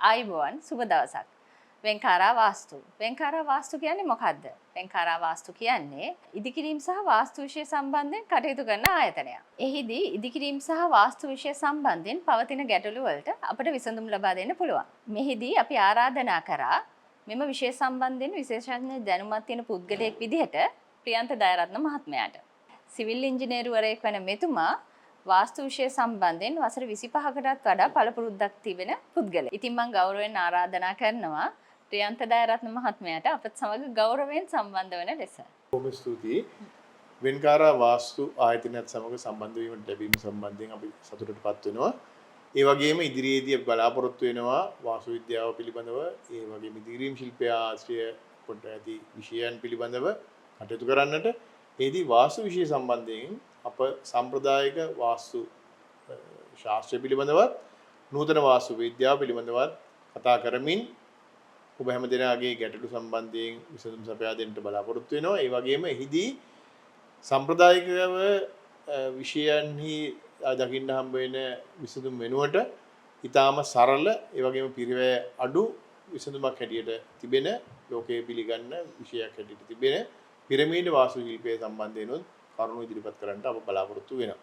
ආයුබෝවන් සුබ දවසක්. වෙන්කාරා වාස්තු. වෙන්කාරා වාස්තු කියන්නේ මොකක්ද? වෙන්කාරා වාස්තු කියන්නේ ඉදිකිරීම සහ වාස්තු විෂය සම්බන්ධයෙන් කටයුතු කරන ආයතනයක්. එහිදී ඉදිකිරීම සහ වාස්තු විෂය සම්බන්ධයෙන් පවතින ගැටලු වලට අපට විසඳුම් ලබා දෙන්න පුළුවන්. මෙහිදී අපි ආරාධනා කරා මෙම විෂය සම්බන්ධයෙන් විශේෂඥ දැනුමක් තියෙන පුද්ගලයෙක් විදිහට ප්‍රියන්ත දයරත්න මහත්මයාට. සිවිල් ඉංජිනේරුවරයෙක් වන මෙතුමා වාස්තු විෂය සම්බන්ධයෙන් වසර 25කටත් වඩා පළපුරුද්දක් තිබෙන පුද්ගලයෙක්. ඉතින් මම ගෞරවයෙන් ආරාධනා කරනවා ප්‍රියන්ත දයරත්න මහත්මයාට අපත් සමග ගෞරවයෙන් සම්බන්ධ වන ලෙස. බොහොම ස්තුතියි. වෙන්කාරා වාස්තු ආයතනයත් සමග සම්බන්ධ වීමට ලැබීම සම්බන්ධයෙන් අපි සතුටටපත් වෙනවා. ඒ වගේම ඉදිරියේදී අපි බලාපොරොත්තු වෙනවා වාස්තු විද්‍යාව පිළිබඳව, ඒ වගේම ඉදිරිම් ශිල්පය ආශ්‍රය කොට ඇති විෂයන් පිළිබඳව කටයුතු කරන්නට. ඒදී වාස්තු විෂය සම්බන්ධයෙන් අප සම්ප්‍රදායික වාස්තු ශාස්ත්‍රය පිළිබඳවත් නූතන වාස්තු විද්‍යාව පිළිබඳවත් කතා කරමින් ඔබ හැම දෙනාගේ ගැටලු සම්බන්ධයෙන් විසඳුම් සපයා දෙන්න බලාපොරොත්තු වෙනවා. ඒ වගේම එහිදී සම්ප්‍රදායිකව විෂයන්හි දකින්න හම්බ වෙන විසඳුම් වෙනුවට ඊටාම සරල ඒ වගේම පිරිවැය අඩු විසඳුමක් හැටියට තිබෙන ලෝකයේ පිළිගන්න විෂයක් හැටියට තිබෙන පිරමීඩ වාස්තු ශිල්පය සම්බන්ධයෙන් කරුණු ඉදිරිපත් කරන්නට අප බලාපොරොත්තු වෙනවා.